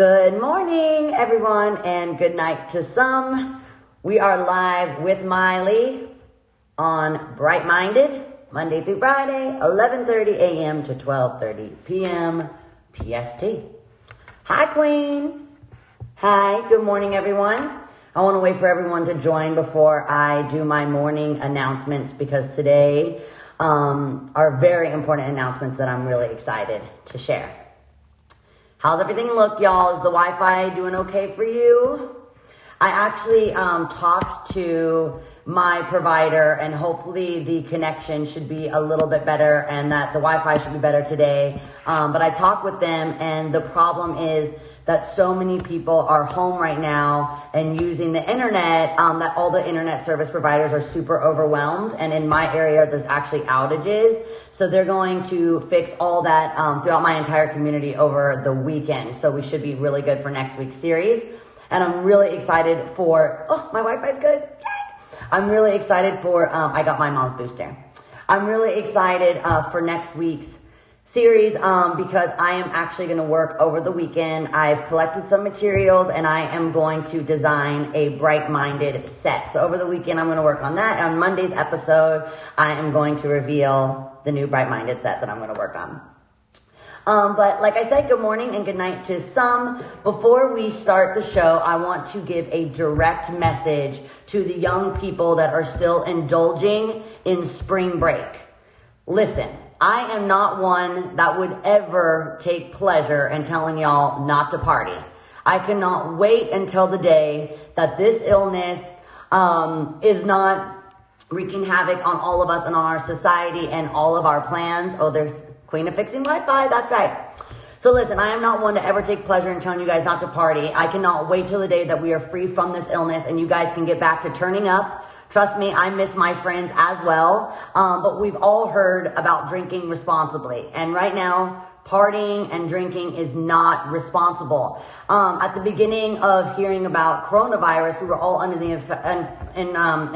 Good morning, everyone, and good night to some. We are live with Miley on Bright Minded, Monday through Friday, 11:30 a.m. to 12:30 p.m. PST. Hi, Queen. Hi, good morning, everyone. I want to wait for everyone to join before I do my morning announcements because today are very important announcements that I'm really excited to share. How's everything look, y'all? Is the Wi-Fi doing okay for you? I actually talked to my provider, and hopefully the connection should be a little bit better and that the Wi-Fi should be better today. But I talked with them, and the problem is that so many people are home right now and using the internet, that all the internet service providers are super overwhelmed. And in my area, there's actually outages. So they're going to fix all that throughout my entire community over the weekend. So we should be really good for next week's series. And I'm really excited for, my Wi-Fi's good. Yay! I'm really excited for, I got my mom's booster. I'm really excited for next week's series because I am actually going to work over the weekend. I've collected some materials and I am going to design a bright-minded set. So over the weekend I'm going to work on that. On Monday's episode I am going to reveal the new bright-minded set that I'm going to work on. But like I said, good morning and good night to some. Before we start the show, I want to give a direct message to the young people that are still indulging in spring break. Listen, I am not one that would ever take pleasure in telling y'all not to party. I cannot wait until the day that this illness is not wreaking havoc on all of us and on our society and all of our plans. Oh, there's Queen of Fixing Wi-Fi, that's right. So listen, I am not one to ever take pleasure in telling you guys not to party. I cannot wait till the day that we are free from this illness and you guys can get back to turning up. Trust me, I miss my friends as well, but we've all heard about drinking responsibly. And right now, partying and drinking is not responsible. At the beginning of hearing about coronavirus, we were all under the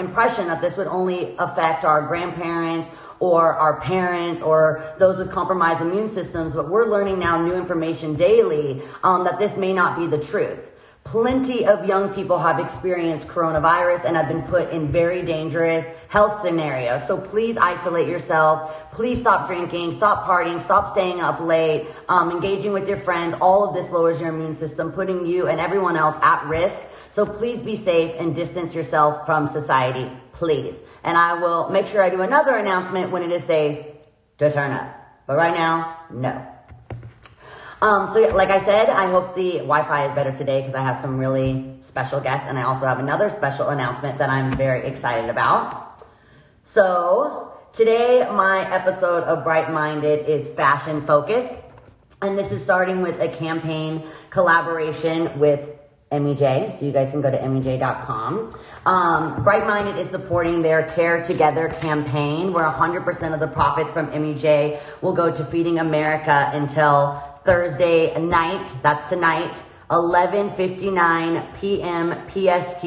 impression that this would only affect our grandparents or our parents or those with compromised immune systems, but we're learning now new information daily that this may not be the truth. Plenty of young people have experienced coronavirus and have been put in very dangerous health scenarios. So please isolate yourself. Please stop drinking, stop partying, stop staying up late, engaging with your friends. All of this lowers your immune system, putting you and everyone else at risk. So please be safe and distance yourself from society, please. And I will make sure I do another announcement when it is safe to turn up. But right now, no. So yeah, like I said, I hope the Wi-Fi is better today because I have some really special guests and I also have another special announcement that I'm very excited about. So today my episode of Bright Minded is fashion focused, and this is starting with a campaign collaboration with MEJ, so you guys can go to MEJ.com. Bright Minded is supporting their Care Together campaign where 100% of the profits from MEJ will go to Feeding America until Thursday night, that's tonight, 11:59 p.m. PST.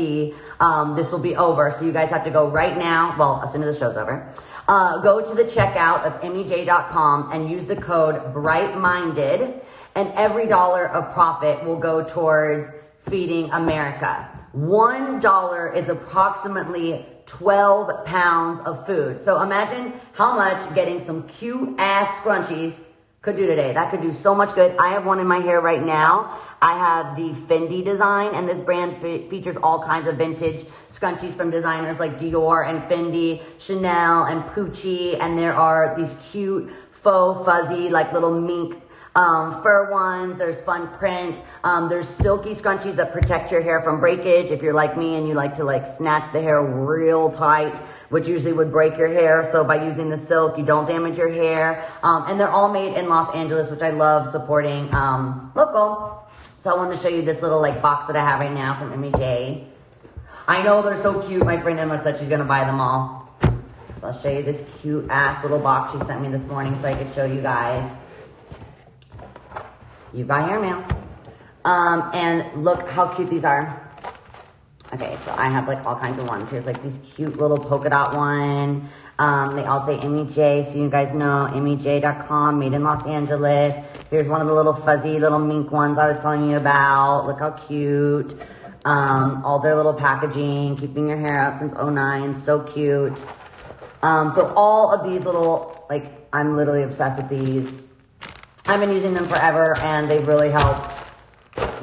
This will be over, so you guys have to go right now, well, as soon as the show's over. Go to the checkout of MEJ.com and use the code BRIGHTMINDED, and every dollar of profit will go towards Feeding America. $1 is approximately 12 pounds of food. So imagine how much getting some cute ass scrunchies could do today. That could do so much good. I have one in my hair right now. I have the Fendi design, and this brand features all kinds of vintage scrunchies from designers like Dior and Fendi, Chanel and Pucci, and there are these cute faux fuzzy like little mink fur ones. There's fun prints. There's silky scrunchies that protect your hair from breakage if you're like me and you like to snatch the hair real tight, which usually would break your hair. So by using the silk, you don't damage your hair. And they're all made in Los Angeles, which I love supporting local. So I want to show you this little box that I have right now from MEJ. I know they're so cute. My friend Emma said she's going to buy them all. So I'll show you this cute ass little box she sent me this morning so I could show you guys. You got hair, ma'am. And look how cute these are. Okay, so I have all kinds of ones. Here's these cute little polka dot one. They all say Amy J, so you guys know, amyj.com, made in Los Angeles. Here's one of the little fuzzy little mink ones I was telling you about. Look how cute. All their little packaging, keeping your hair out since '09, so cute. So all of these little, like, I'm literally obsessed with these. I've been using them forever, and they've really helped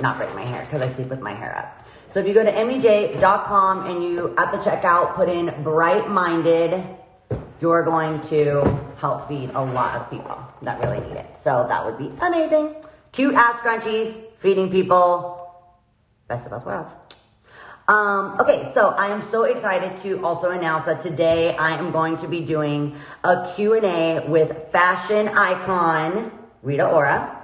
not break my hair, because I sleep with my hair up. So if you go to amyj.com and you, at the checkout, put in Bright Minded, you're going to help feed a lot of people that really need it. So that would be amazing. Cute ass scrunchies, feeding people. Best of both worlds. Okay, so I am so excited to also announce that today I am going to be doing a Q&A with fashion icon Rita Ora.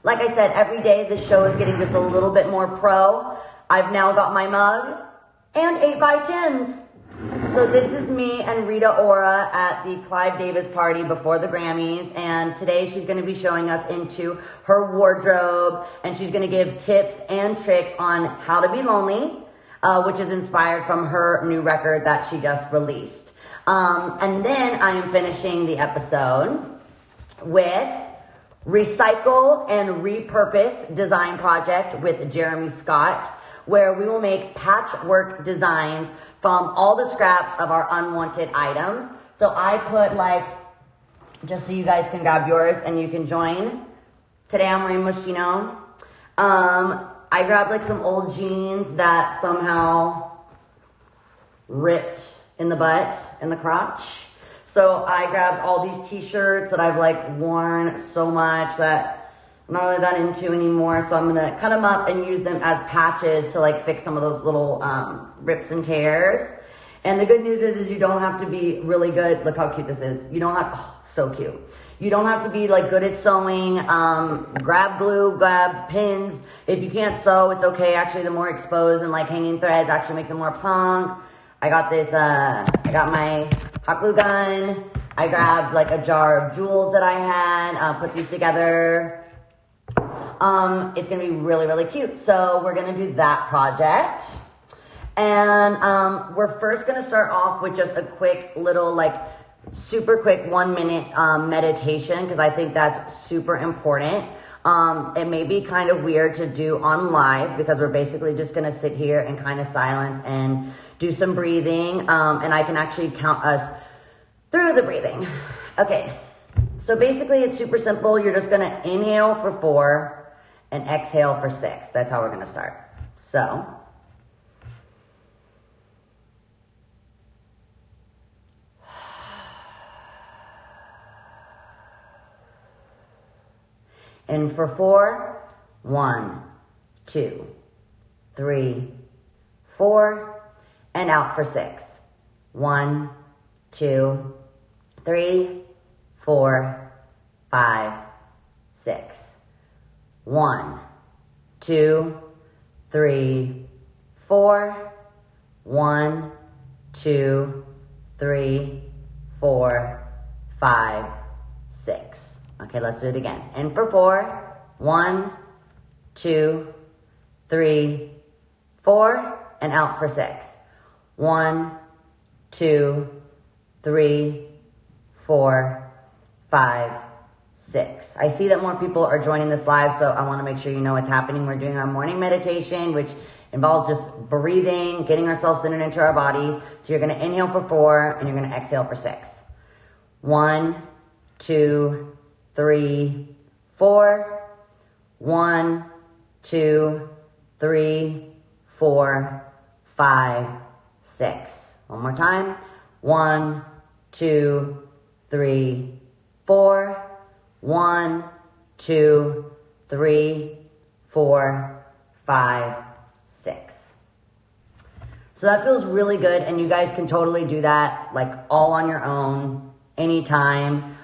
Like I said, every day the show is getting just a little bit more pro. I've now got my mug and 8x10s. So this is me and Rita Ora at the Clive Davis party before the Grammys, and today she's going to be showing us into her wardrobe, and she's going to give tips and tricks on how to be lonely, which is inspired from her new record that she just released. And then I am finishing the episode with Recycle and Repurpose Design Project with Jeremy Scott, where we will make patchwork designs from all the scraps of our unwanted items. So I put, like, just so you guys can grab yours and you can join. Today I'm wearing Moschino. I grabbed like some old jeans that somehow ripped in the butt, in the crotch. So I grabbed all these t-shirts that I've like worn so much that I'm not really that into anymore, so I'm gonna cut them up and use them as patches to like fix some of those little rips and tears. And the good news is you don't have to be really good. Look how cute this is. You don't have, oh, so cute. You don't have to be like good at sewing. Grab glue, grab pins. If you can't sew, it's okay. Actually, the more exposed and like hanging threads actually makes it more punk. I got this, I got my hot glue gun. I grabbed like a jar of jewels that I had, put these together. It's going to be really, really cute. So we're going to do that project. And we're first going to start off with just a quick little, like, super quick 1 minute meditation, because I think that's super important. It may be kind of weird to do on live because we're basically just going to sit here in kind of silence and do some breathing. And I can actually count us through the breathing. Okay. So basically it's super simple. You're just going to inhale for 4 and exhale for 6. That's how we're going to start. So, in for 4, 1, 2, 3, 4, and out for 6. 1, 2, 3, 4, 5, 6. 1, 2, 3, 4. 1, 2, 3, 4, 5, 6. Okay, let's do it again. In for 4. 1, 2, 3, 4, and out for 6. 1, 2, 3, 4, 5, 6. I see that more people are joining this live, so I want to make sure you know what's happening. We're doing our morning meditation, which involves just breathing, getting ourselves centered into our bodies. So you're going to inhale for 4, and you're going to exhale for 6. 1, 2, 3, 4. 1, 2, 3, 4, 5, 6. One more time. 1, 2, 3, 4. 1, 2, 3, 4, 5, 6. So that feels really good, and you guys can totally do that, like, all on your own, anytime.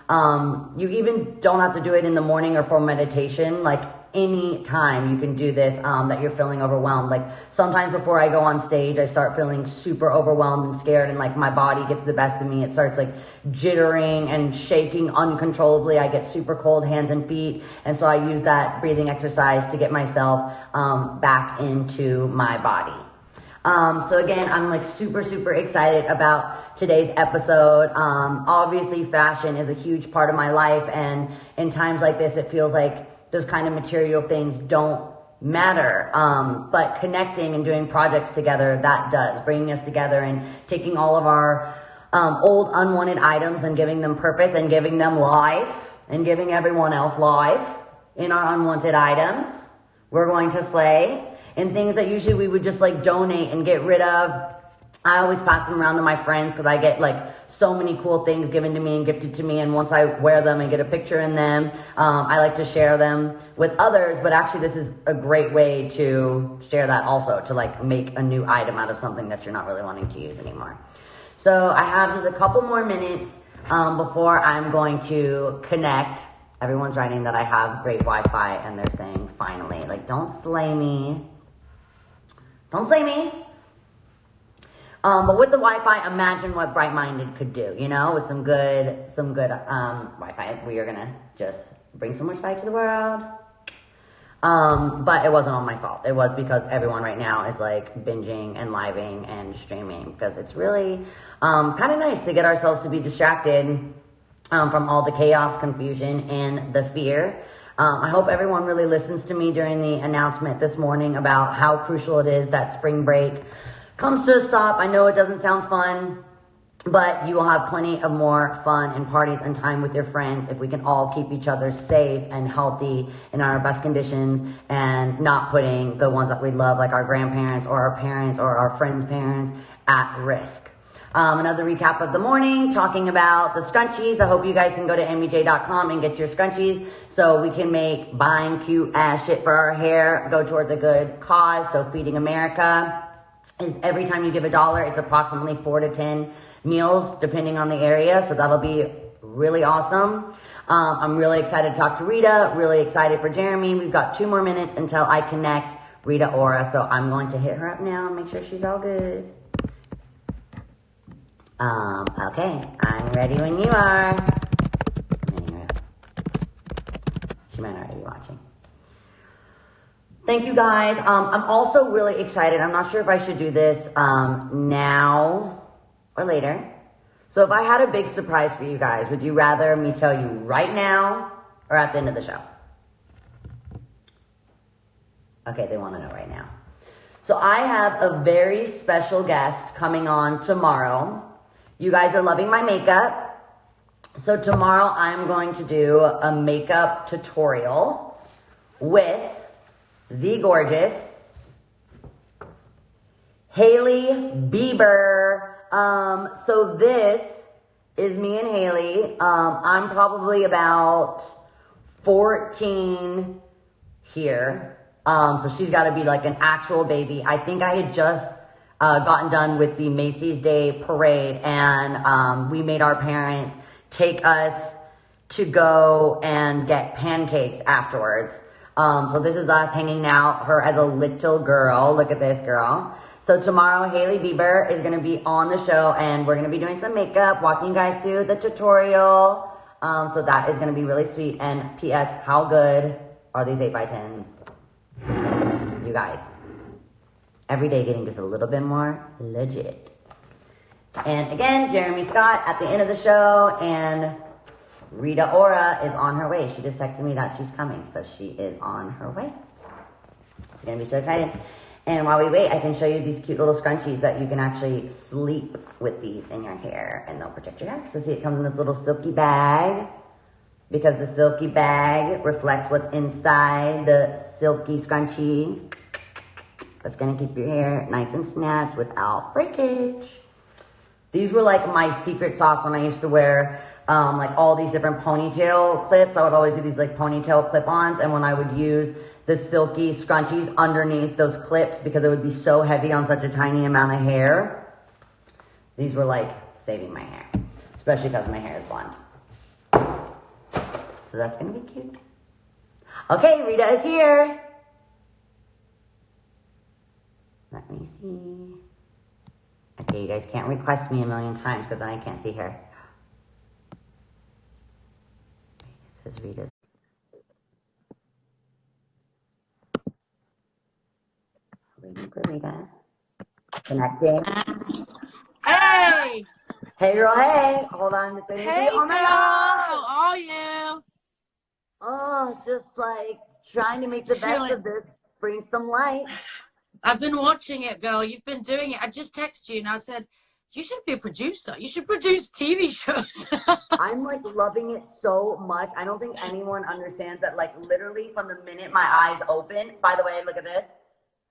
You even don't have to do it in the morning or for meditation. Like, any time you can do this, that you're feeling overwhelmed. Like, sometimes before I go on stage, I start feeling super overwhelmed and scared, and like my body gets the best of me. It starts like jittering and shaking uncontrollably. I get super cold hands and feet, and so I use that breathing exercise to get myself back into my body. So again, I'm like super, super excited about today's episode. Obviously fashion is a huge part of my life, and in times like this, it feels like those kind of material things don't matter. But connecting and doing projects together, that does. Bringing us together and taking all of our old unwanted items and giving them purpose and giving them life and giving everyone else life in our unwanted items. We're going to slay. And things that usually we would just like donate and get rid of, I always pass them around to my friends because I get like so many cool things given to me and gifted to me, and once I wear them and get a picture in them, I like to share them with others. But actually this is a great way to share that also, to like make a new item out of something that you're not really wanting to use anymore. So I have just a couple more minutes before I'm going to connect. Everyone's writing that I have great Wi-Fi, and they're saying finally, like, don't slay me. Don't slay me. But with the Wi-Fi, imagine what Bright Minded could do, you know, with some good Wi-Fi. We are gonna just bring so much light to the world. But it wasn't all my fault. It was because everyone right now is like binging and living and streaming, because it's really kind of nice to get ourselves to be distracted from all the chaos, confusion, and the fear. I hope everyone really listens to me during the announcement this morning about how crucial it is that spring break comes to a stop. I know it doesn't sound fun, but you will have plenty of more fun and parties and time with your friends if we can all keep each other safe and healthy in our best conditions, and not putting the ones that we love, like our grandparents or our parents or our friends' parents, at risk. Another recap of the morning, talking about the scrunchies. I hope you guys can go to mbj.com and get your scrunchies so we can make buying cute ass shit for our hair go towards a good cause. So Feeding America is every time you give $1, it's approximately 4 to 10 meals depending on the area. So that'll be really awesome. I'm really excited to talk to Rita, really excited for Jeremy. We've got 2 more minutes until I connect Rita Ora. So I'm going to hit her up now and make sure she's all good. Okay, I'm ready when you are. She might already be watching. Thank you guys. I'm also really excited. I'm not sure if I should do this now or later. So if I had a big surprise for you guys, would you rather me tell you right now or at the end of the show? Okay, they want to know right now. So I have a very special guest coming on tomorrow. You guys are loving my makeup. So tomorrow I'm going to do a makeup tutorial with the gorgeous Hailey Bieber. So this is me and Hailey. I'm probably about 14 here. So she's got to be like an actual baby. I think I had just gotten done with the Macy's Day Parade, and we made our parents take us to go and get pancakes afterwards. So this is us hanging out, her as a little girl. Look at this girl. So tomorrow, Hailey Bieber is going to be on the show, and we're going to be doing some makeup, walking you guys through the tutorial. So that is going to be really sweet. And P.S., how good are these 8x10s? You guys. Every day getting just a little bit more legit. And again, Jeremy Scott at the end of the show, and Rita Ora is on her way. She just texted me that she's coming, so she is on her way. It's going to be so exciting. And while we wait, I can show you these cute little scrunchies that you can actually sleep with these in your hair, and they'll protect your hair. So see, it comes in this little silky bag, because the silky bag reflects what's inside the silky scrunchie. That's going to keep your hair nice and snatched without breakage. These were like my secret sauce when I used to wear like all these different ponytail clips. I would always do these like ponytail clip-ons, and when I would use the silky scrunchies underneath those clips, because it would be so heavy on such a tiny amount of hair, these were like saving my hair, especially because my hair is blonde. So that's going to be cute. Okay, Rita is here. Let me see. Okay, you guys can't request me a million times because then I can't see her. This is Rita's. Waiting for Rita. Connecting. Hey! Hey, girl, hey. Hold on, Miss Lady. Hey, Oh, my girl! God. How are you? Oh, just like trying to make the best of this. Bring some light. I've been watching it, girl. You've been doing it. I just texted you and I said, you should be a producer. You should produce TV shows. I'm like loving it so much. I don't think anyone understands that, like, literally from the minute my eyes open. By the way, look at this.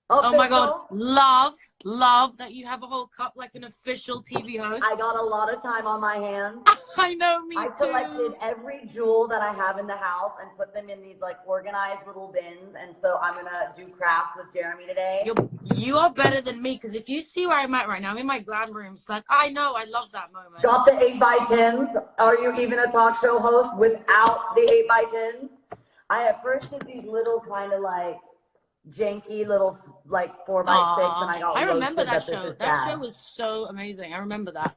Oh my God. Love that you have a whole cup like an official TV host. I got a lot of time on my hands. I know, me too. I collected every jewel that I have in the house and put them in these like organized little bins. And so I'm going to do crafts with Jeremy today. You are better than me, because if you see where I'm at right now, I'm in my glam room. So like, I know, I love that moment. Got the 8x10s. Are you even a talk show host without the 8x10s? I at first did these little kind of like janky little like 4x6, and I got. I remember that show. That show was so amazing. I remember that.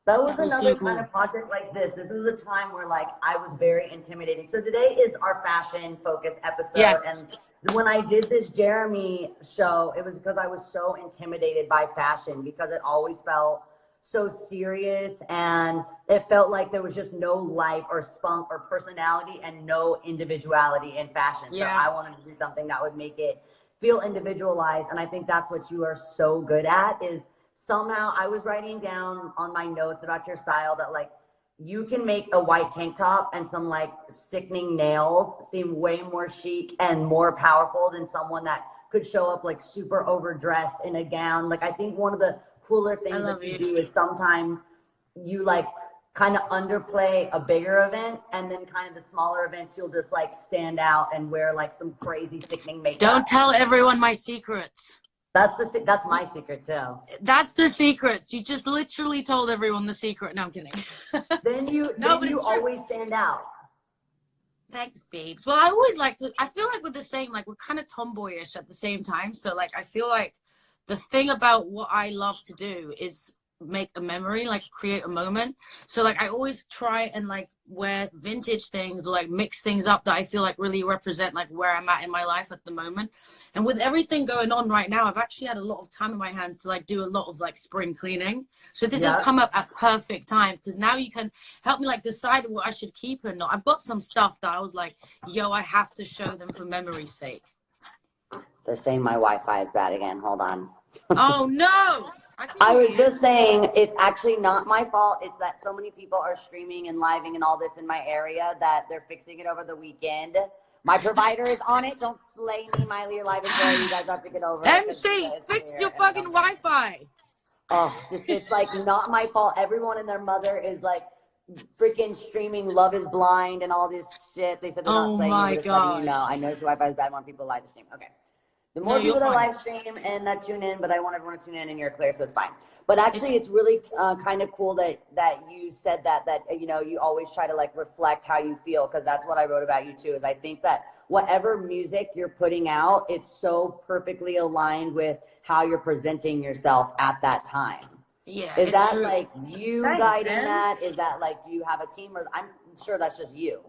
That was another kind of project like this. This was a time where like I was very intimidating. So today is our fashion focused episode. Yes. And when I did this Jeremy show, it was because I was so intimidated by fashion, because it always felt so serious and it felt like there was just no life or spunk or personality and no individuality in fashion. Yeah. So I wanted to do something that would make it feel individualized. And I think that's what you are so good at. Is somehow I was writing down on my notes about your style that like you can make a white tank top and some like sickening nails seem way more chic and more powerful than someone that could show up like super overdressed in a gown. Like I think one of the cooler things that you do is sometimes you like kind of underplay a bigger event, and then kind of the smaller events you'll just like stand out and wear like some crazy sickening makeup. Don't tell everyone my secrets. That's my secret too. That's the secrets. You just literally told everyone the secret. No, I'm kidding. Then you always stand out. Thanks, babes. Well, I always like to, I feel like with the saying, like we're kind of tomboyish at the same time. So like, I feel like the thing about what I love to do is make a memory, like create a moment. So like I always try and like wear vintage things or like mix things up that I feel like really represent like where I'm at in my life at the moment. And with everything going on right now, I've actually had a lot of time in my hands to like do a lot of like spring cleaning. So this has come up at perfect time, because now you can help me like decide what I should keep and not. I've got some stuff that I was like, yo, I have to show them for memory's sake. They're saying my Wi-Fi is bad again. Hold on. Oh no. I was just saying, it's actually not my fault. It's that so many people are streaming and living and all this in my area that they're fixing it over the weekend. My provider is on it. Don't slay me, Miley. You're live and there. You guys have to get over it. MC, fix your fucking Wi-Fi. Oh, just it's like not my fault. Everyone and their mother is like freaking streaming Love is Blind and all this shit. They said they're not slaying you, just letting you know. I know your Wi-Fi is bad. I want people live to stream. Okay. The more people that live stream and that tune in, but I want everyone to tune in and you're clear, so it's fine. But actually, it's really kind of cool that you said that you know, you always try to like reflect how you feel, because that's what I wrote about you too. Is I think that whatever music you're putting out, it's so perfectly aligned with how you're presenting yourself at that time. Yeah. Is that true. Like you guiding that? Is that like, do you have a team, or I'm sure that's just you?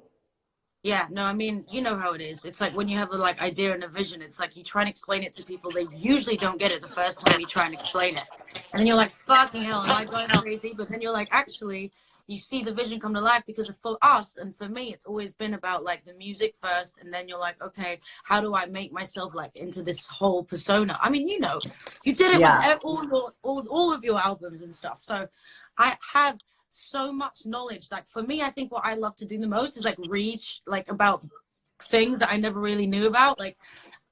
Yeah, no, I mean, you know how it is. It's like when you have a like idea and a vision, it's like you try and explain it to people. They usually don't get it the first time you try and explain it. And then you're like, fucking hell, am I going crazy? But then you're like, actually, you see the vision come to life, because for us and for me, it's always been about like the music first. And then you're like, okay, how do I make myself like into this whole persona? I mean, you know, you did it with all of your albums and stuff. So I have so much knowledge. Like for me, I think what I love to do the most is like read like about things that I never really knew about. Like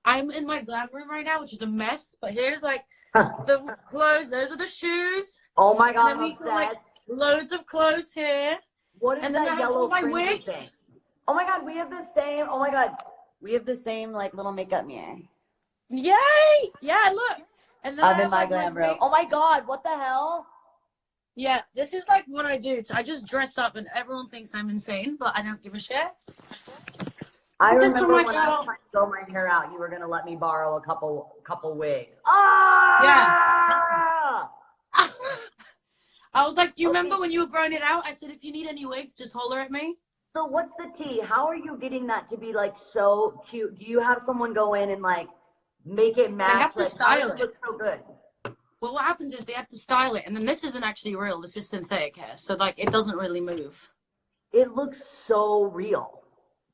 I'm in my glam room right now, which is a mess, but here's like the clothes, those are the shoes. Oh my god, and then we got like loads of clothes here. What is that yellow my wigs thing? Oh my god, we have the same. Oh my god, we have the same like little makeup mirror. Yay! Yeah, look. And then I'm in my glam room. Oh my god, what the hell? Yeah, this is like what I do. I just dress up and everyone thinks I'm insane, but I don't give a shit. I remember when I was trying to grow my hair out, you were going to let me borrow a couple wigs. Ah! Yeah. I was like, do you remember when you were growing it out? I said, if you need any wigs, just holler at me. So what's the tea? How are you getting that to be like so cute? Do you have someone go in and like make it match? I have to style it. Looks so good. Well, what happens is they have to style it, and then this isn't actually real. This is synthetic hair, so like it doesn't really move. It looks so real.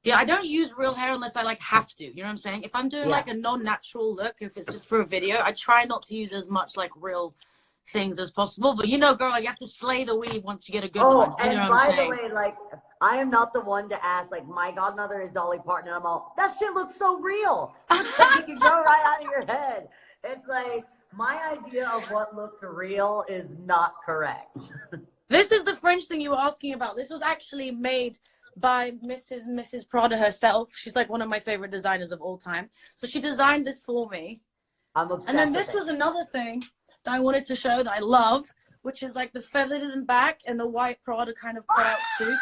Yeah, I don't use real hair unless I like have to. You know what I'm saying? If I'm doing Yeah. like a non-natural look, if it's just for a video, I try not to use as much like real things as possible. But you know, girl, you have to slay the weave once you get a good one. You know and what I'm by saying? the way, like, I am not the one to ask, like, my godmother is Dolly Parton, and I'm all, that shit looks so real. It's like it can go right out of your head. It's like, my idea of what looks real is not correct. This is the French thing you were asking about. This was actually made by Mrs. Prada herself. She's like one of my favorite designers of all time. So she designed this for me. I'm obsessed And then with this it. was another thing that I wanted to show that I love, which is like the feathered in the back and the white Prada kind of cut out suit.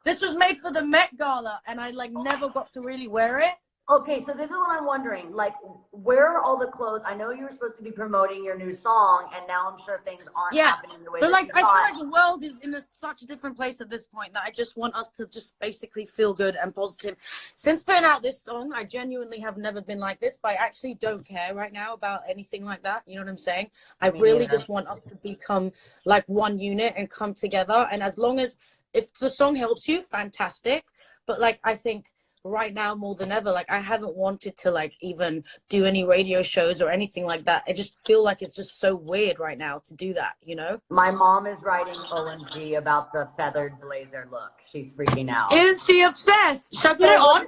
This was made for the Met Gala, and I like never got to really wear it. Okay, so this is what I'm wondering. Like, where are all the clothes? I know you were supposed to be promoting your new song, and now I'm sure things aren't happening the way But that like you I thought. feel like the world is in such a different place at this point that I just want us to just basically feel good and positive. Since putting out this song, I genuinely have never been like this, but I actually don't care right now about anything like that. You know what I'm saying? I really just want us to become like one unit and come together. And as long as, if the song helps you, fantastic. But like, I think right now more than ever, like I haven't wanted to like even do any radio shows or anything like that. I just feel like it's just so weird right now to do that, you know? My mom is writing OMG about the feathered blazer look. She's freaking out. Is she obsessed? Should I put it on?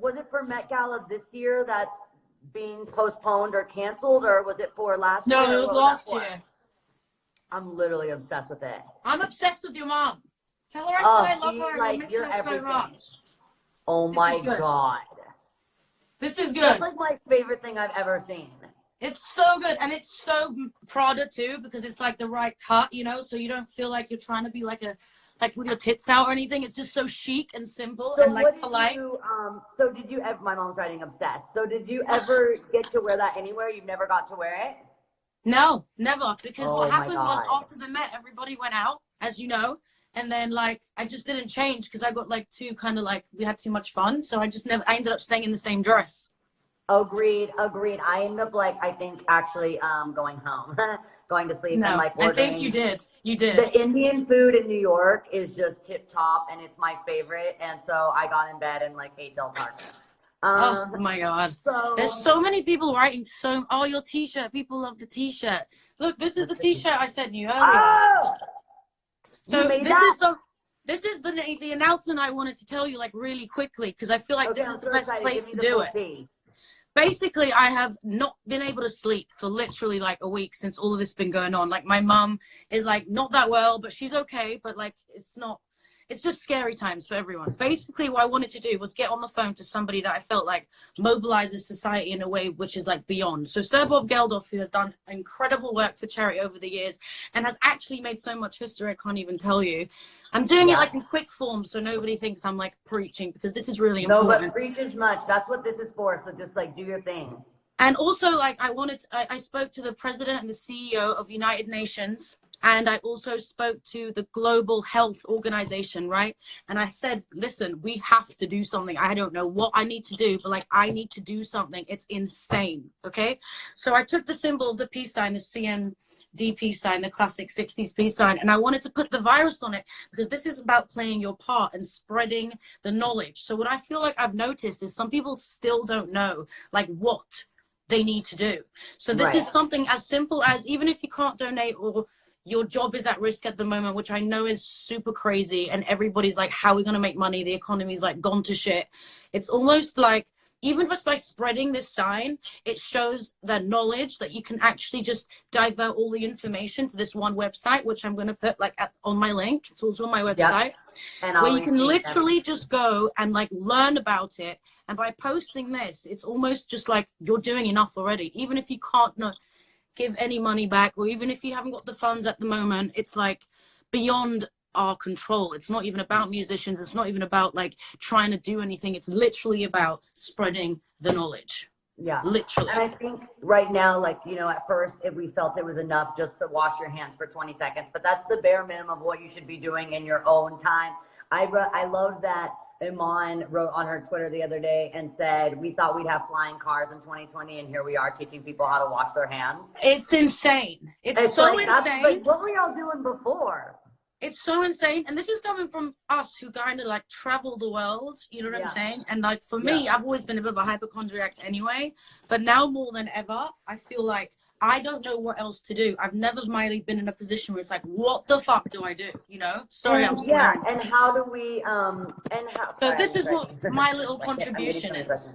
Was it for Met Gala this year that's being postponed or canceled, or was it for last year? No, it was last year. I'm literally obsessed with it. I'm obsessed with your mom. Tell her I said I love her like, and I miss you're her everything. so much. Oh my God. This is good. That's like my favorite thing I've ever seen. It's so good, and it's so Prada too, because it's like the right cut, you know, so you don't feel like you're trying to be like with your tits out or anything. It's just so chic and simple and like polite. So did you ever, my mom's writing obsessed. So did you ever get to wear that anywhere? You never got to wear it? No, never. Because what happened was God. after the Met, everybody went out, as you know. And then like, I just didn't change because I got like we had too much fun. So I ended up staying in the same dress. Agreed. I ended up like, I think actually going home, going to sleep and like ordering. I think you did. The Indian food in New York is just tip top and it's my favorite. And so I got in bed and like ate Del Taco. Oh my God. There's so many people writing your t-shirt. People love the t-shirt. Look, this is the t-shirt I sent you earlier. Oh! So this is the announcement I wanted to tell you like really quickly because I feel like this is the best place to do it. Basically, I have not been able to sleep for literally like a week since all of this has been going on. Like my mom is like not that well, but she's okay. But like it's just scary times for everyone. Basically, what I wanted to do was get on the phone to somebody that I felt like mobilizes society in a way which is like beyond. So Sir Bob Geldof, who has done incredible work for charity over the years and has actually made so much history, I can't even tell you. I'm doing it like in quick form so nobody thinks I'm like preaching because this is really important. No, but preach as much. That's what this is for. So just like do your thing. And also like I spoke to the president and the CEO of United Nations. And I also spoke to the Global Health Organization, right? And I said, listen, we have to do something. I don't know what I need to do, but like, I need to do something. It's insane, okay? So I took the symbol of the peace sign, the CND peace sign, the classic 60s peace sign, and I wanted to put the virus on it because this is about playing your part and spreading the knowledge. So what I feel like I've noticed is some people still don't know, like, what they need to do. So this is something as simple as, even if you can't donate or your job is at risk at the moment, which I know is super crazy. And everybody's like, how are we going to make money? The economy's like gone to shit. It's almost like, even just by spreading this sign, it shows that knowledge that you can actually just divert all the information to this one website, which I'm going to put like on my link. It's also on my website, where you can literally just go and like learn about it. And by posting this, it's almost just like you're doing enough already. Even if you can't give any money back, or even if you haven't got the funds at the moment, it's like beyond our control. It's not even about musicians. It's not even about like trying to do anything. It's literally about spreading the knowledge. Yeah, literally. And I think right now, like, you know, at first we felt it was enough just to wash your hands for 20 seconds, but that's the bare minimum of what you should be doing in your own time. I love that Iman wrote on her Twitter the other day and said, we thought we'd have flying cars in 2020, and here we are teaching people how to wash their hands. It's insane. It's so like, insane. Like, what were y'all doing before? It's so insane. And this is coming from us who kind of like travel the world. You know what I'm saying? And like for me, I've always been a bit of a hypochondriac anyway. But now more than ever, I feel like I don't know what else to do. I've never, Miley, been in a position where it's like, what the fuck do I do? You know? Sorry, I'm swearing. And how do we, So this is what my little contribution is.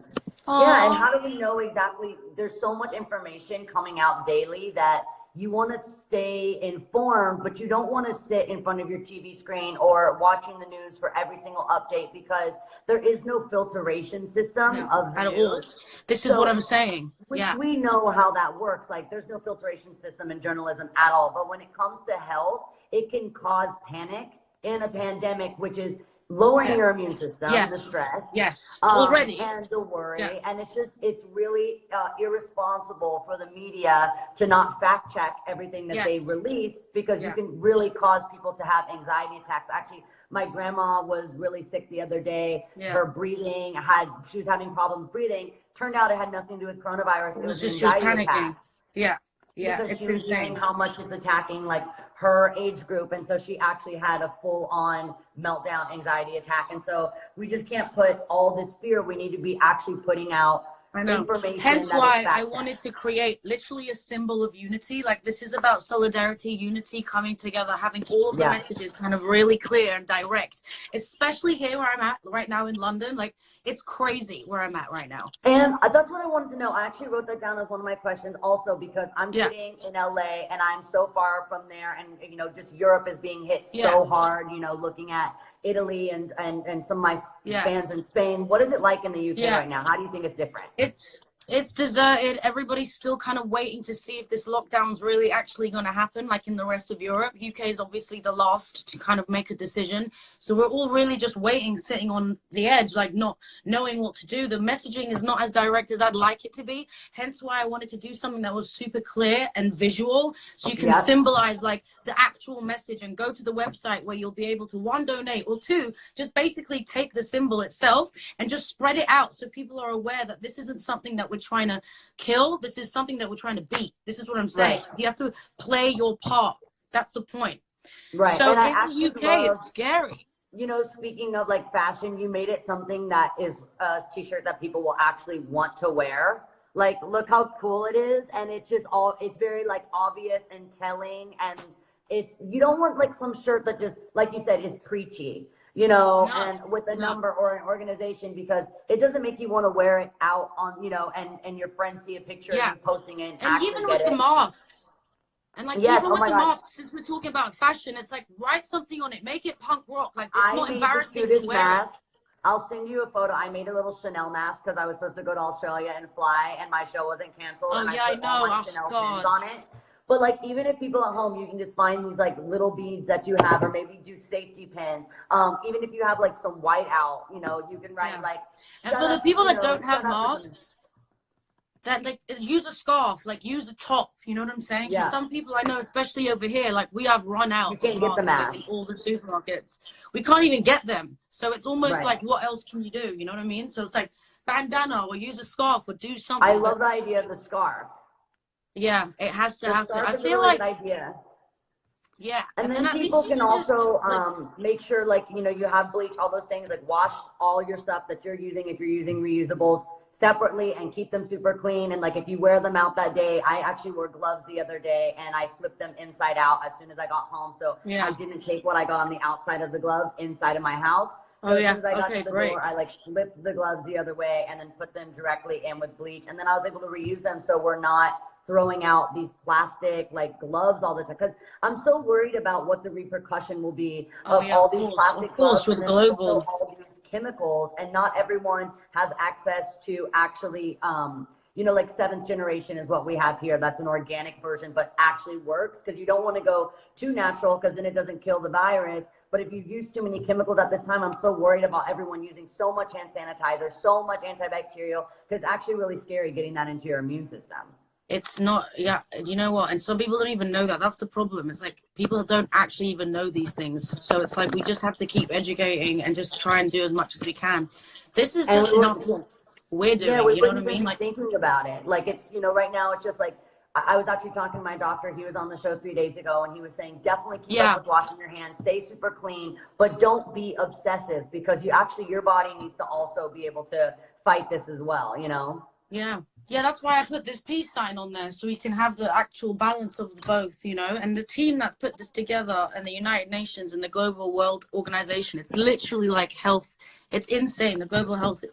Yeah, and how do we know exactly? There's so much information coming out daily that you want to stay informed, but you don't want to sit in front of your TV screen or watching the news for every single update, because there is no filtration system of the news. This is what I'm saying. We know how that works. Like, there's no filtration system in journalism at all. But when it comes to health, it can cause panic in a pandemic, which is lowering your immune system, the stress, already, and the worry, and it's really irresponsible for the media to not fact check everything that they release, because you can really cause people to have anxiety attacks. Actually, my grandma was really sick the other day. Her breathing she was having problems breathing. Turned out it had nothing to do with coronavirus. It was just she was panicking. Attack. Because it's she was insane hearing how much it's attacking like her age group, and so she actually had a full-on meltdown anxiety attack. And so we just can't put all this fear. We need to be actually putting out information. Hence why I wanted to create literally a symbol of unity. Like, this is about solidarity, unity, coming together, having all of the messages kind of really clear and direct, especially here where I'm at right now in London. Like, it's crazy where I'm at right now. And that's what I wanted to know. I actually wrote that down as one of my questions also, because I'm sitting in LA and I'm so far from there, and you know, just Europe is being hit so hard, you know, looking at Italy and some of my fans in Spain. What is it like in the UK right now? How do you think it's different? It's deserted. Everybody's still kind of waiting to see if this lockdown's really actually going to happen, like in the rest of Europe. UK is obviously the last to kind of make a decision. So we're all really just waiting, sitting on the edge, like not knowing what to do. The messaging is not as direct as I'd like it to be. Hence why I wanted to do something that was super clear and visual, so you can symbolize like the actual message, and go to the website where you'll be able to, 1, donate, or 2, just basically take the symbol itself and just spread it out, so people are aware that this isn't something that we're trying to kill. This is something that we're trying to beat. This is what I'm saying. You have to play your part. That's the point. So in the UK, it's scary. You know, speaking of like fashion, you made it something that is a t-shirt that people will actually want to wear. Like, look how cool it is. And it's just it's very like obvious and telling. And you don't want like some shirt that just, like you said, is preachy, you know, and with a number or an organization, because it doesn't make you want to wear it out on, you know, and your friends see a picture of you posting it. And even with the masks. And like, even with the masks, since we're talking about fashion, it's like, write something on it, make it punk rock. Like, it's not embarrassing to wear it. I'll send you a photo. I made a little Chanel mask because I was supposed to go to Australia and fly, and my show wasn't canceled. Oh, and yeah, I put all my Chanel pins on it. But like, even if people at home, you can just find these like little beads that you have, or maybe do safety pins. Even if you have like some white out, you know, you can write like. And for the people that don't have masks, that like, use a scarf, like use a top. You know what I'm saying? Yeah. Some people I know, especially over here, like we have run out. You can't get the mask in all the supermarkets. We can't even get them. So it's almost like, what else can you do? You know what I mean? So it's like bandana, or use a scarf, or do something. I love the idea of the scarf. Yeah, it has to happen. I feel really like idea. Yeah, and then people can also make sure, like, you know, you have bleach, all those things, like wash all your stuff that you're using, if you're using reusables, separately, and keep them super clean. And like, if you wear them out that day, I actually wore gloves the other day and I flipped them inside out as soon as I got home. So I didn't take what I got on the outside of the glove inside of my house. So as soon as I got to the door, I like flipped the gloves the other way and then put them directly in with bleach. And then I was able to reuse them, so we're not throwing out these plastic like gloves all the time, because I'm so worried about what the repercussion will be of all these plastic gloves with global all these chemicals. And not everyone has access to actually you know, like 7th generation is what we have here. That's an organic version, but actually works, because you don't want to go too natural, because then it doesn't kill the virus. But if you use too many chemicals at this time, I'm so worried about everyone using so much hand sanitizer, so much antibacterial, because it's actually really scary getting that into your immune system. It's not, yeah, you know what? And some people don't even know that. That's the problem. It's like people don't actually even know these things. So it's like we just have to keep educating and just try and do as much as we can. This is And just enough what we're doing. we You know what I wouldn't even mean? be Like, thinking about it. Like, it's, you know, right now it's just like, I was actually talking to my doctor. He was on the show 3 days ago, and he was saying definitely keep up yeah, with washing your hands, stay super clean, but don't be obsessive, because you actually, your body needs to also be able to fight this as well, you know? yeah. Yeah, that's why I put this peace sign on there, so we can have the actual balance of both, you know. And the team that put this together, and the United Nations and the Global World Organization, it's literally like health. It's insane. The global health,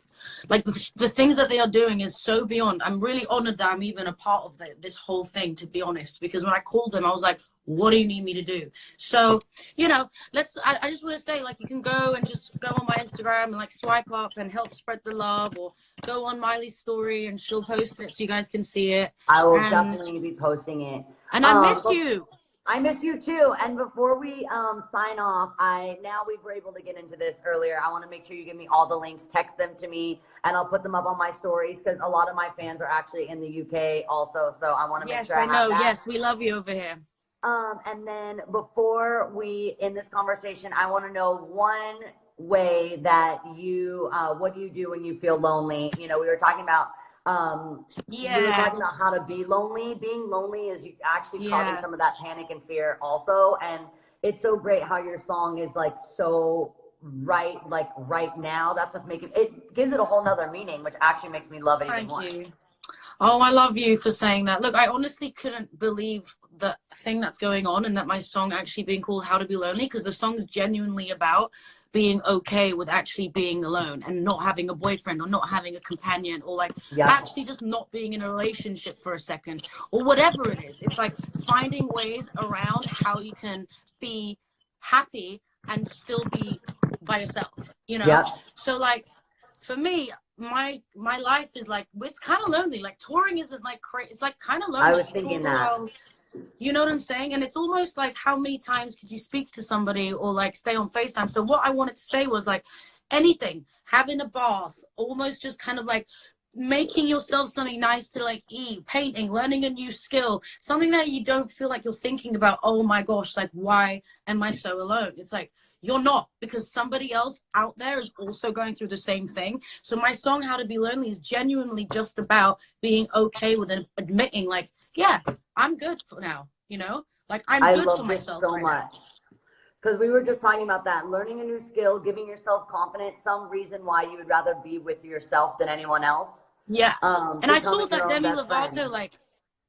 like the things that they are doing is so beyond. I'm really honored that I'm even a part of this whole thing, to be honest, because when I called them, I was like, what do you need me to do? So, you know, I just want to say, like, you can go and just go on my Instagram and like swipe up and help spread the love, or go on Miley's story and she'll post it so you guys can see it. I will And definitely be posting it. I miss you. I miss you too. And before we sign off, now we were able to get into this earlier. I want to make sure you give me all the links, text them to me, and I'll put them up on my stories, because a lot of my fans are actually in the UK also. So I want to make sure I have that. Yes, we love you over here. And then before we end this conversation, I want to know one way that you, what do you do when you feel lonely? You know, we were talking about, we were talking about how to be lonely. Being lonely is actually causing some of that panic and fear also. And it's so great how your song is like so right now. That's what's making it, gives it a whole nother meaning, which actually makes me love it even more. Thank you. Oh, I love you for saying that. Look, I honestly couldn't believe the thing that's going on, and that my song actually being called How to Be Lonely, because the song's genuinely about being okay with actually being alone and not having a boyfriend or not having a companion, or like actually just not being in a relationship for a second, or whatever it is. It's like finding ways around how you can be happy and still be by yourself, you know? So like for me, my life is like, it's kind of lonely. Like touring isn't like crazy. It's like kind of lonely. I was thinking that. You know what I'm saying? And it's almost like, how many times could you speak to somebody or like stay on FaceTime? So what I wanted to say was like anything, having a bath, almost just kind of like making yourself something nice to like eat, painting, learning a new skill, something that you don't feel like you're thinking about, oh my gosh, like why am I so alone? It's like, you're not, because somebody else out there is also going through the same thing. So my song How to Be Lonely is genuinely just about being okay with it, admitting like, yeah, I'm good for now, you know, like I'm good for myself. I love this so much, because we were just talking about that, learning a new skill, giving yourself confidence, some reason why you would rather be with yourself than anyone else. Yeah. And I saw that Demi Lovato like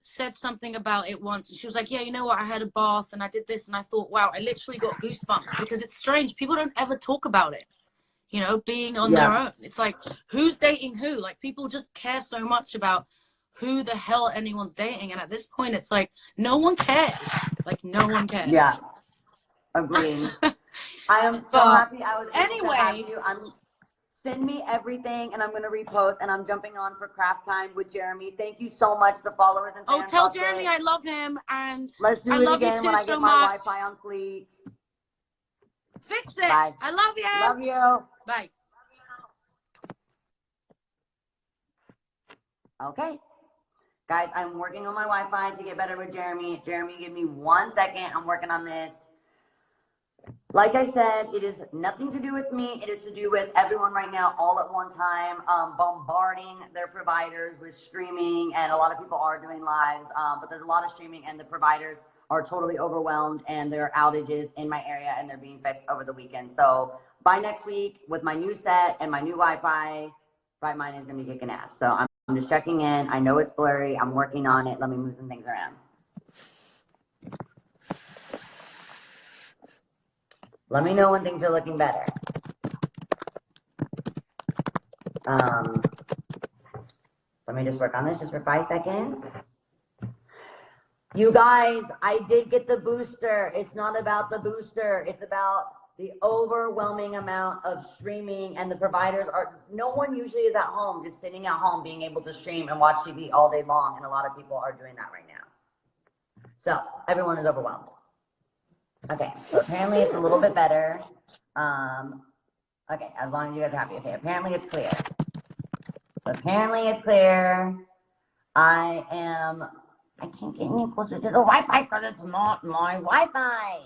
said something about it once, and she was like, yeah, you know what, I had a bath and I did this, and I thought, wow, I literally got goosebumps, because it's strange, people don't ever talk about it, you know, being on their own. It's like, who's dating who? Like people just care so much about who the hell anyone's dating, and at this point it's like no one cares. Like no one cares. Yeah, agreed. I am so happy I was able to have you. Send me everything, and I'm going to repost, and I'm jumping on for craft time with Jeremy. Thank you so much, the followers and fans. Oh, tell Jeremy I love him, and let's do it again when I get my Wi-Fi on fleek. Fix it. Bye. I love you. Love you. Bye. Okay. Guys, I'm working on my Wi-Fi to get better with Jeremy. Jeremy, give me 1 second. I'm working on this. Like I said, it is nothing to do with me. It is to do with everyone right now, all at one time, bombarding their providers with streaming. And a lot of people are doing lives, but there's a lot of streaming, and the providers are totally overwhelmed, and there are outages in my area, and they're being fixed over the weekend. So by next week, with my new set and my new Wi-Fi, Bright Mind is going to be kicking ass. So I'm just checking in. I know it's blurry. I'm working on it. Let me move some things around. Let me know when things are looking better. Let me just work on this just for 5 seconds. You guys, I did get the booster. It's not about the booster. It's about the overwhelming amount of streaming, and the providers are, no one usually is at home, just sitting at home, being able to stream and watch TV all day long. And a lot of people are doing that right now. So everyone is overwhelmed. Okay, so apparently it's a little bit better. Okay, as long as you guys are happy. Okay, apparently it's clear. So apparently it's clear. I can't get any closer to the Wi-Fi because it's not my Wi-Fi.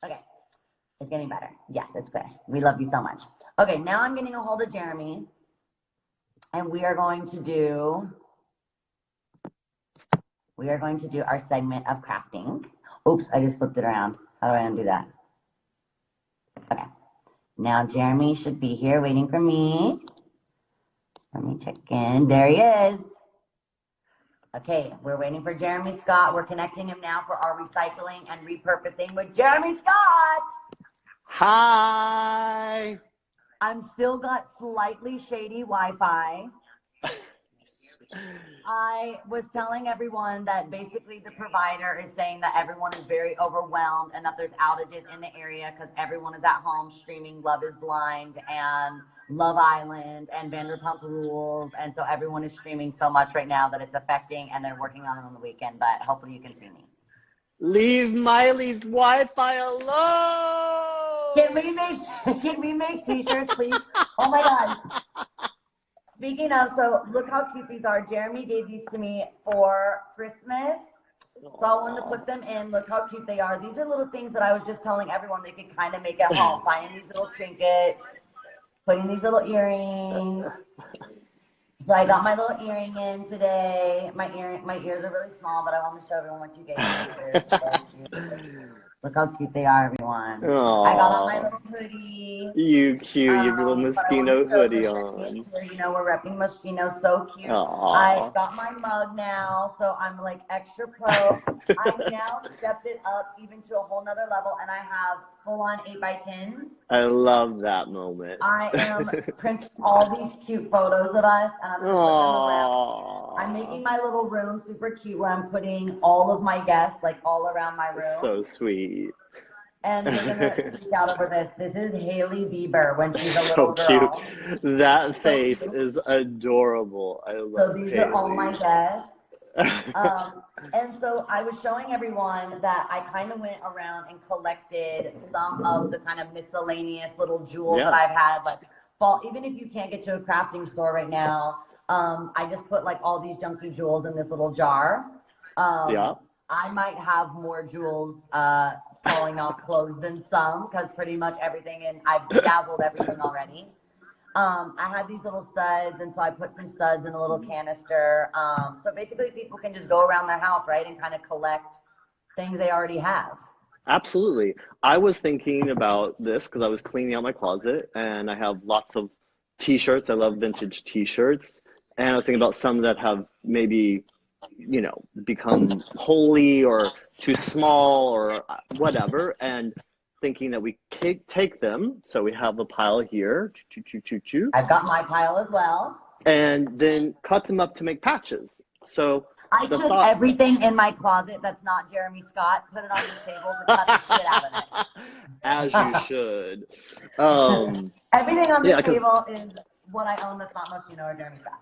Okay, it's getting better. Yes, it's good. We love you so much. Okay, now I'm getting a hold of Jeremy, and we are going to do our segment of crafting. Oops, I just flipped it around. How do I undo that? Okay, now Jeremy should be here waiting for me. Let me check in. There he is. Okay, we're waiting for Jeremy Scott. We're connecting him now for our recycling and repurposing with Jeremy Scott. Hi. I'm still got slightly shady Wi-Fi. I was telling everyone that basically the provider is saying that everyone is very overwhelmed and that there's outages in the area because everyone is at home streaming Love is Blind and Love Island and Vanderpump Rules. And so everyone is streaming so much right now that it's affecting, and they're working on it on the weekend, but hopefully you can see me. Leave Miley's Wi-Fi alone. Can we make t-shirts, please? Oh my God. Speaking of, so look how cute these are. Jeremy gave these to me for Christmas. So I wanted to put them in. Look how cute they are. These are little things that I was just telling everyone they could kind of make at home. Finding these little trinkets, putting these little earrings. So I got my little earring in today. My ears are really small, but I want to show everyone what you gave me. Look how cute they are, everyone. Aww. I got on my little hoodie. You cute, your little Moschino hoodie on. You know, we're repping Moschino, so cute. Aww. I got my mug now, so I'm like extra pro. I now stepped it up even to a whole nother level, and I have full-on 8x10s. I love that moment. I am printing all these cute photos of us, and I'm going to put them around. I'm making my little room super cute where I'm putting all of my guests, like, all around my room. So sweet. And we're going to speak out over this. This is Hailey Bieber when she's a little girl. So cute. That face is adorable. I love So these Hailey. are all my guests. And so I was showing everyone that I kind of went around and collected some of the kind of miscellaneous little jewels that I've had. Like, even if you can't get to a crafting store right now, I just put like all these junky jewels in this little jar. I might have more jewels falling off clothes than some, because pretty much everything, and I've dazzled everything already. I had these little studs, and so I put some studs in a little canister. So basically people can just go around their house, right, and kind of collect things they already have. Absolutely. I was thinking about this because I was cleaning out my closet, and I have lots of t-shirts. I love vintage t-shirts. And I was thinking about some that have maybe, you know, become holy or too small or whatever, and thinking that we take them. So we have a pile here. I've got my pile as well. And then cut them up to make patches. So I took everything in my closet that's not Jeremy Scott, put it on the table, and cut the shit out of it. As you should. Everything on the table is what I own that's not Moschino or Jeremy Scott.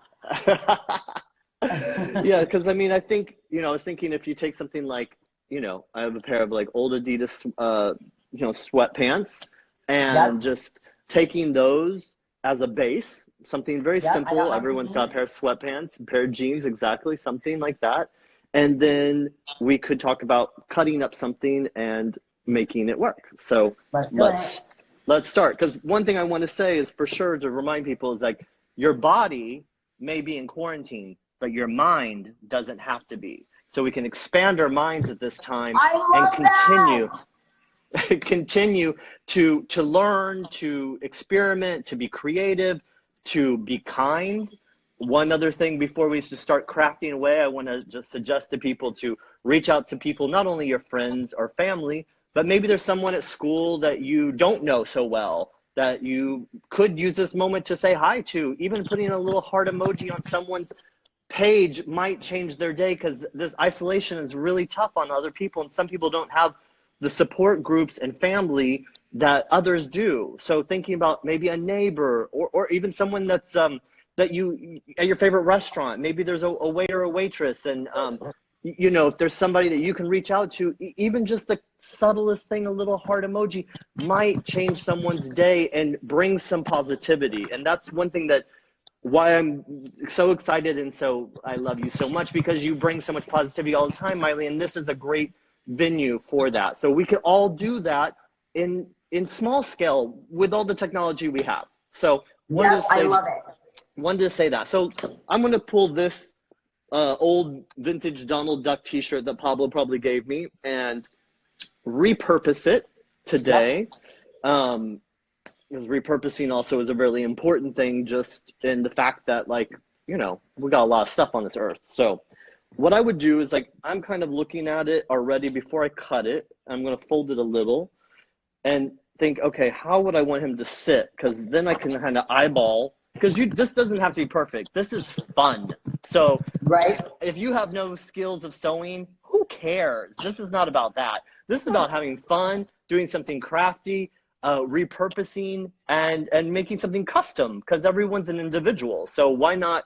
Yeah, because I mean, I think, you know, I was thinking if you take something like, you know, I have a pair of like old Adidas, you know, sweatpants, and just taking those as a base, something very simple. Everyone's got a pair of sweatpants, a pair of jeans, exactly, something like that. And then we could talk about cutting up something and making it work. So let's start. Because one thing I want to say is for sure to remind people is like, your body may be in quarantine, but your mind doesn't have to be. So we can expand our minds at this time and continue to learn, to experiment, to be creative, to be kind. One other thing before we start crafting away, I want to just suggest to people to reach out to people, not only your friends or family, but maybe there's someone at school that you don't know so well that you could use this moment to say hi to. Even putting a little heart emoji on someone's page might change their day, because this isolation is really tough on other people, and some people don't have the support groups and family that others do. So thinking about maybe a neighbor or even someone that's that you at your favorite restaurant, maybe there's a waiter or waitress, and you know, if there's somebody that you can reach out to, even just the subtlest thing, a little heart emoji, might change someone's day and bring some positivity. And that's one thing that why I'm so excited and so I love you so much, because you bring so much positivity all the time, Miley, and this is a great venue for that. So we can all do that in small scale with all the technology we have. So I love it. wanted to say that. So I'm going to pull this old vintage Donald Duck t-shirt that Pablo probably gave me and repurpose it today. Because repurposing also is a really important thing, just in the fact that, like, you know, we got a lot of stuff on this earth. So what I would do is, like, I'm kind of looking at it already before I cut it. I'm going to fold it a little and think, okay, how would I want him to sit? Because then I can kind of eyeball, because this doesn't have to be perfect. This is fun. So if you have no skills of sewing, who cares? This is not about that. This is about having fun, doing something crafty, repurposing, and making something custom, because everyone's an individual. So why not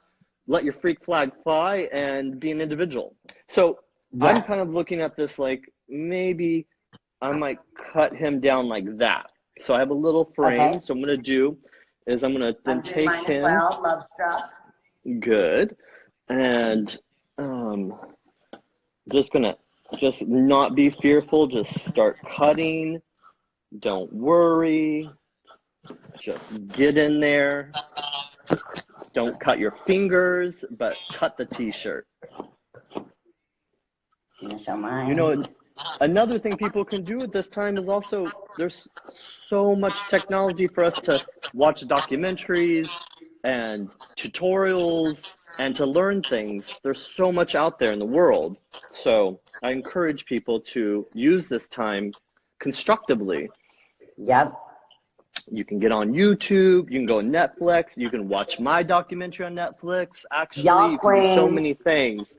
let your freak flag fly and be an individual? So I'm kind of looking at this like, maybe I might cut him down like that. So I have a little frame. Okay. So I'm going to do is I'm going to then take him. Well, love struck. Good. And just going to just not be fearful. Just start cutting. Don't worry. Just get in there. Don't cut your fingers, but cut the t-shirt. Show mine. You know, another thing people can do at this time is also, there's so much technology for us to watch documentaries and tutorials and to learn things. There's so much out there in the world. So I encourage people to use this time constructively. Yep. You can get on YouTube, you can go on Netflix, you can watch my documentary on Netflix. Actually, you can do so many things.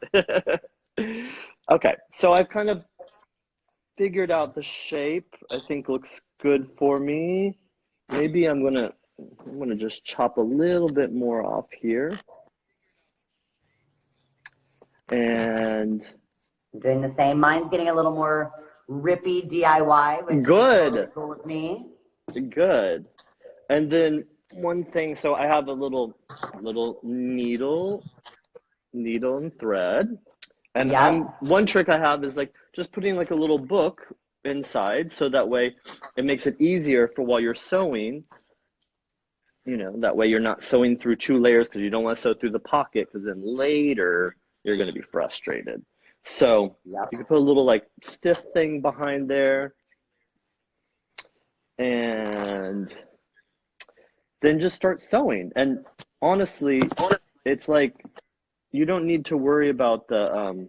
Okay, so I've kind of figured out the shape. I think looks good for me. Maybe I'm gonna just chop a little bit more off here. And I'm doing the same. Mine's getting a little more rippy DIY, which good. is cool with me. Good. And then one thing, so I have a little needle and thread. And one trick I have is like just putting like a little book inside, so that way it makes it easier for while you're sewing. You know, that way you're not sewing through two layers, because you don't want to sew through the pocket, because then later you're going to be frustrated. So you can put a little like stiff thing behind there. And then just start sewing. And honestly, it's like you don't need to worry about the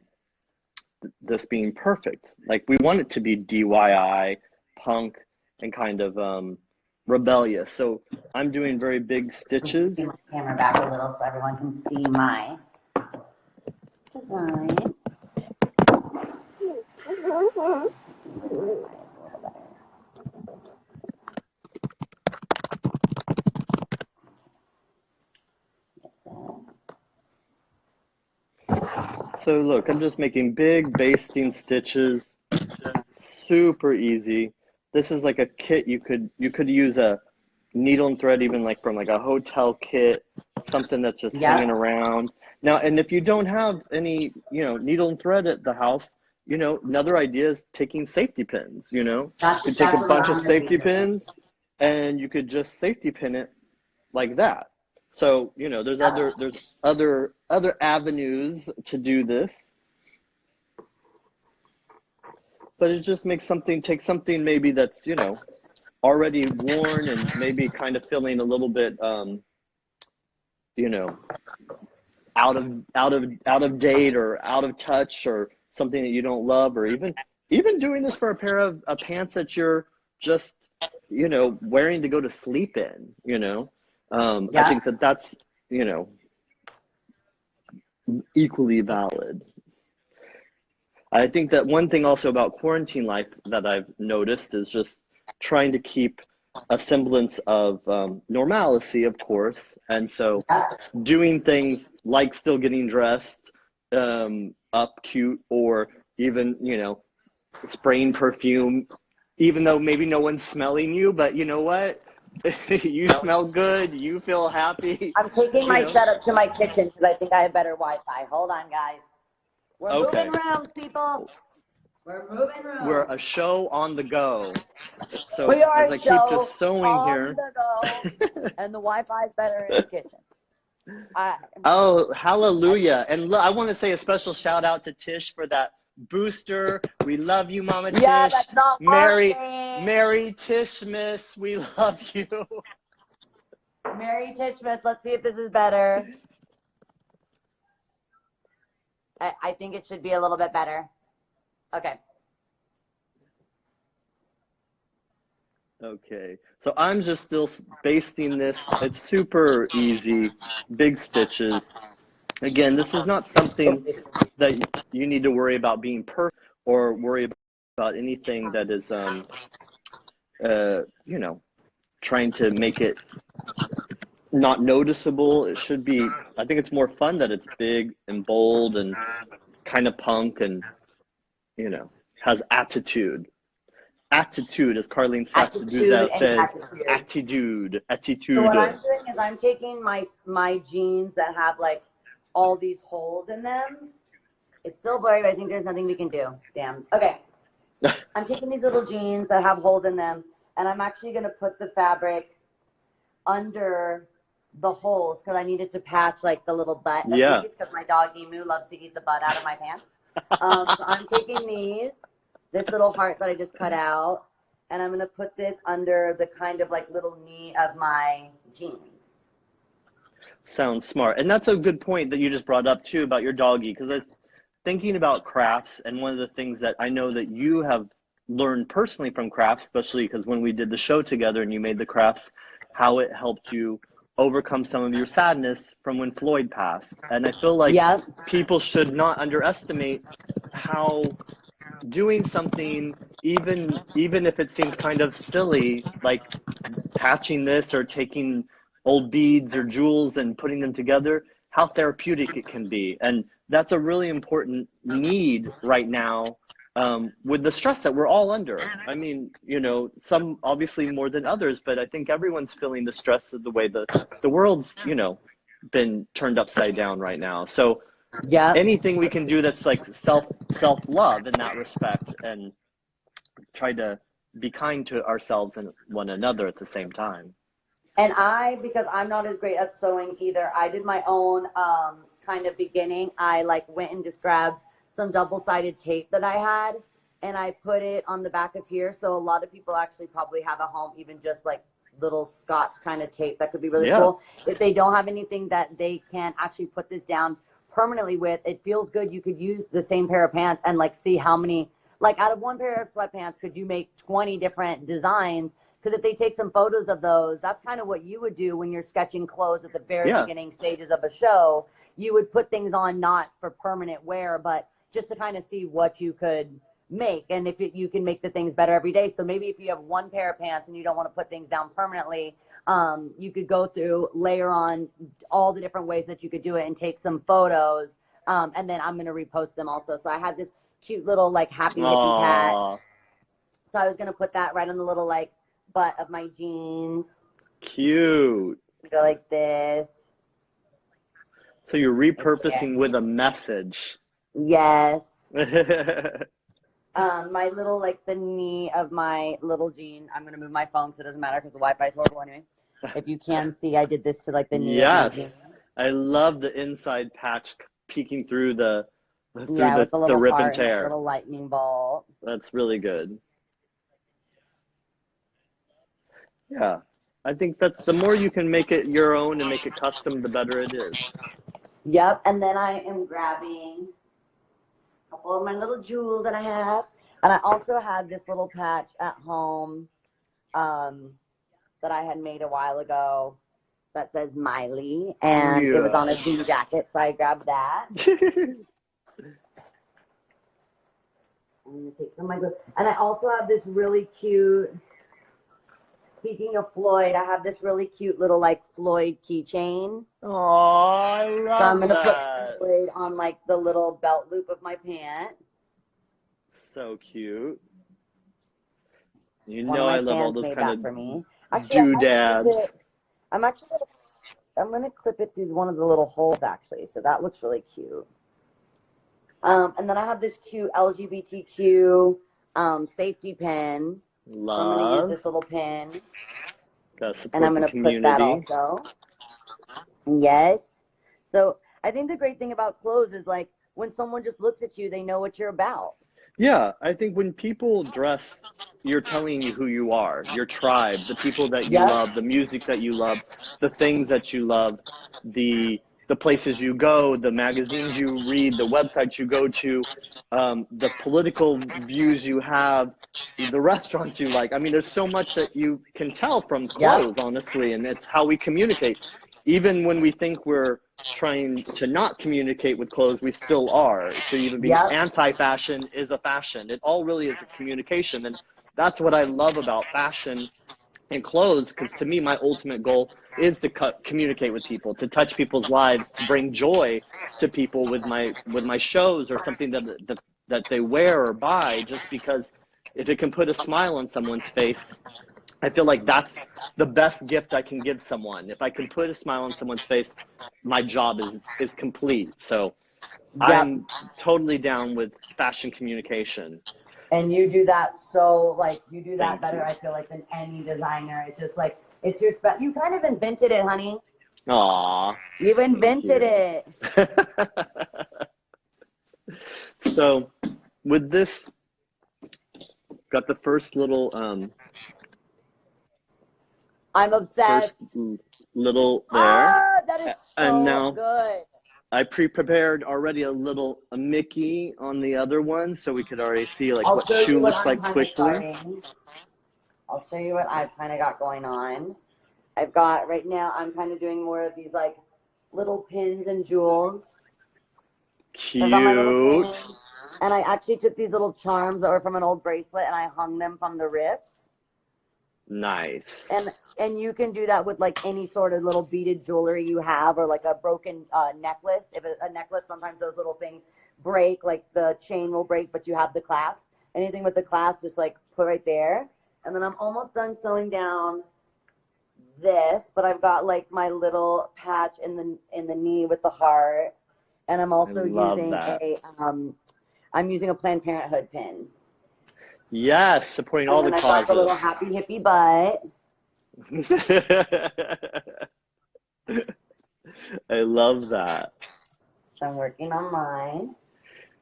this being perfect. Like, we want it to be DIY, punk, and kind of rebellious. So I'm doing very big stitches. Bring my camera back a little so everyone can see my design. So look, I'm just making big basting stitches, super easy. This is like a kit. You could use a needle and thread, even like from like a hotel kit, something that's just hanging around. Now, and if you don't have any, you know, needle and thread at the house, you know, another idea is taking safety pins. You know, you could take a bunch of safety pins, and you could just safety pin it like that. So, you know, there's other avenues to do this, but it just makes take something maybe that's, you know, already worn and maybe kind of feeling a little bit, you know, out of date or out of touch, or something that you don't love, or even doing this for a pair of pants that you're just, you know, wearing to go to sleep in, you know. I think that's, you know, equally valid. I think that one thing also about quarantine life that I've noticed is just trying to keep a semblance of normalcy, of course. And so doing things like still getting dressed up cute, or even, you know, spraying perfume, even though maybe no one's smelling you, but you know what? You smell good. You feel happy. I'm taking my know? setup to my kitchen because I think I have better Wi-Fi. Hold on, guys. We're Okay. moving rooms, people. We're moving rooms. We're a show on the go. So we are as a I keep show just sewing on here. the go, and the Wi-Fi is better in the kitchen. Oh, hallelujah. And look, I want to say a special shout out to Tish for that booster. We love you, Mama Tish. Yeah, that's not Merry working. Tishmas. We love you. Merry Tishmas. Let's see if this is better. I think it should be a little bit better. Okay. Okay. So I'm just still basting this. It's super easy. Big stitches. Again, this is not something that you need to worry about being perfect or worry about anything that is, you know, trying to make it not noticeable. It should be, I think it's more fun that it's big and bold and kind of punk and, you know, has attitude. Attitude, as Carlene Sachs-Duzel says. Attitude. So what I'm doing is I'm taking my jeans that have like all these holes in them. It's still blurry, but I think there's nothing we can do. Damn. Okay. I'm taking these little jeans that have holes in them, and I'm actually going to put the fabric under the holes because I needed to patch like the little butt of these because my dog Emu loves to eat the butt out of my pants. So I'm taking this little heart that I just cut out, and I'm going to put this under the kind of like little knee of my jeans. Sounds smart. And that's a good point that you just brought up too about your doggy, because I was thinking about crafts, and one of the things that I know that you have learned personally from crafts, especially because when we did the show together and you made the crafts, how it helped you overcome some of your sadness from when Floyd passed. And I feel like people should not underestimate how doing something, even if it seems kind of silly, like patching this or taking old beads or jewels and putting them together, how therapeutic it can be. And that's a really important need right now, with the stress that we're all under. I mean, you know, some obviously more than others, but I think everyone's feeling the stress of the way the world's, you know, been turned upside down right now. So anything we can do that's like self-love in that respect, and try to be kind to ourselves and one another at the same time. And because I'm not as great at sewing either, I did my own kind of beginning. I like went and just grabbed some double-sided tape that I had, and I put it on the back of here. So a lot of people actually probably have at home even just like little Scotch kind of tape that could be really cool. If they don't have anything that they can actually put this down permanently with, it feels good. You could use the same pair of pants and like see how many, like out of one pair of sweatpants, could you make 20 different designs? Because if they take some photos of those, that's kind of what you would do when you're sketching clothes at the very beginning stages of a show. You would put things on not for permanent wear, but just to kind of see what you could make, and if you can make the things better every day. So maybe if you have one pair of pants and you don't want to put things down permanently, you could go through, layer on all the different ways that you could do it and take some photos, and then I'm going to repost them also. So I had this cute little like happy hippie patch. So I was going to put that right on the little like butt of my jeans. Cute. Go like this. So you're repurposing with a message. Yes. My little, like the knee of my little jean. I'm going to move my phone so it doesn't matter because the Wi-Fi is horrible anyway. If you can see, I did this to like the knee of my jean. I love the inside patch peeking through the with the little rip and heart tear. And little lightning bolt. That's really good. Yeah. I think that's, the more you can make it your own and make it custom, the better it is. Yep. And then I am grabbing a couple of my little jewels that I have. And I also had this little patch at home that I had made a while ago that says Miley. And it was on a jean jacket, so I grabbed that. I'm going to take some of my, and I also have this really cute, speaking of Floyd, I have this really cute little like Floyd keychain. Oh, I love that. So I'm going to put Floyd on like the little belt loop of my pant. So cute. You know I love all those kind of. For me. Actually, doodads. I'm gonna clip it through one of the little holes actually, so that looks really cute. And then I have this cute LGBTQ safety pin. Love. So I'm gonna use this little pin, Gotta support and I'm the gonna community. put that also. Yes. So I think the great thing about clothes is like when someone just looks at you, they know what you're about. Yeah, I think when people dress, you're telling you who you are, your tribe, the people that you love, the music that you love, the things that you love, the places you go, the magazines you read, the websites you go to, the political views you have, the restaurants you like. I mean, there's so much that you can tell from clothes, honestly, and it's how we communicate. Even when we think we're trying to not communicate with clothes, we still are. So even being anti-fashion is a fashion. It all really is a communication, and that's what I love about fashion and clothes, because to me, my ultimate goal is to communicate with people, to touch people's lives, to bring joy to people with my shows or something that they wear or buy, just because if it can put a smile on someone's face, I feel like that's the best gift I can give someone. If I can put a smile on someone's face, my job is complete. So I'm totally down with fashion communication. And you do that you do that better, I feel like, than any designer. It's just like, it's your you kind of invented it, honey. Aw. You invented it. So with this, got the first little, I'm obsessed. First little there. That is so and now, good. I pre-prepared already a Mickey on the other one, so we could already see like what shoe looks like quickly. I'll show you what I've kind of got going on. I've got, right now, I'm kind of doing more of these like little pins and jewels. Cute. So I've got my little pins, and I actually took these little charms that were from an old bracelet and I hung them from the rips. Nice. And you can do that with like any sort of little beaded jewelry you have, or like a broken necklace. If a necklace, sometimes those little things break, like the chain will break, but you have the clasp. Anything with the clasp, just like put right there. And then I'm almost done sewing down this, but I've got like my little patch in the knee with the heart, and I'm also using I'm using a Planned Parenthood pin. Yes, supporting all the causes. I've got the little happy hippie butt. I love that. So I'm working on mine.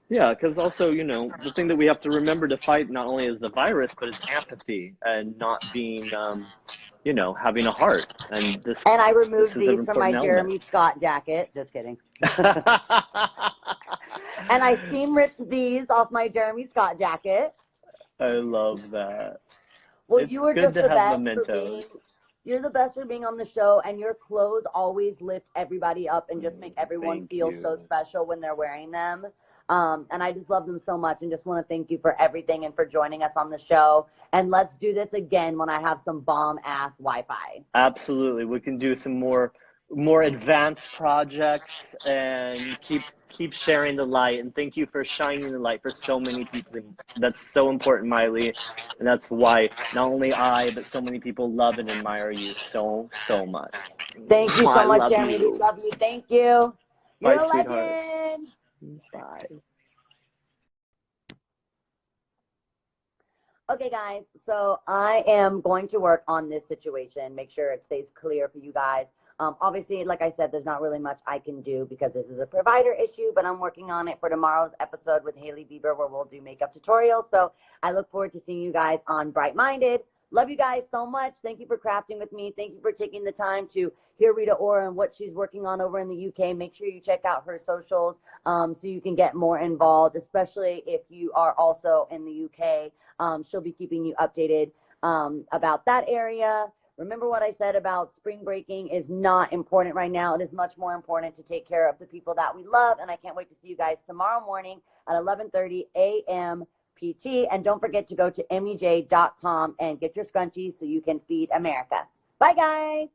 Yeah, because also, the thing that we have to remember to fight not only is the virus, but it's empathy and not being, having a heart. And I removed these from my Jeremy Scott jacket. Just kidding. And I seam ripped these off my Jeremy Scott jacket. I love that. Well, you are just the best you're the best for being on the show, and your clothes always lift everybody up and just make everyone feel so special when they're wearing them. And I just love them so much, and just want to thank you for everything and for joining us on the show. And let's do this again when I have some bomb-ass Wi-Fi. Absolutely. We can do some more advanced projects and keep sharing the light. And thank you for shining the light for so many people. That's so important, Miley. And that's why not only I, but so many people love and admire you so, so much. Thank you so much, Jeremy. We love you. Thank you. You're a legend. Bye. Okay, guys, so I am going to work on this situation, make sure it stays clear for you guys. Obviously, like I said, there's not really much I can do because this is a provider issue, but I'm working on it for tomorrow's episode with Hailey Bieber, where we'll do makeup tutorials. So I look forward to seeing you guys on Bright Minded. Love you guys so much. Thank you for crafting with me. Thank you for taking the time to hear Rita Ora and what she's working on over in the UK. Make sure you check out her socials so you can get more involved, especially if you are also in the UK. She'll be keeping you updated about that area. Remember what I said about spring breaking is not important right now. It is much more important to take care of the people that we love. And I can't wait to see you guys tomorrow morning at 11:30 a.m. PT. And don't forget to go to MEJ.com and get your scrunchies so you can feed America. Bye, guys.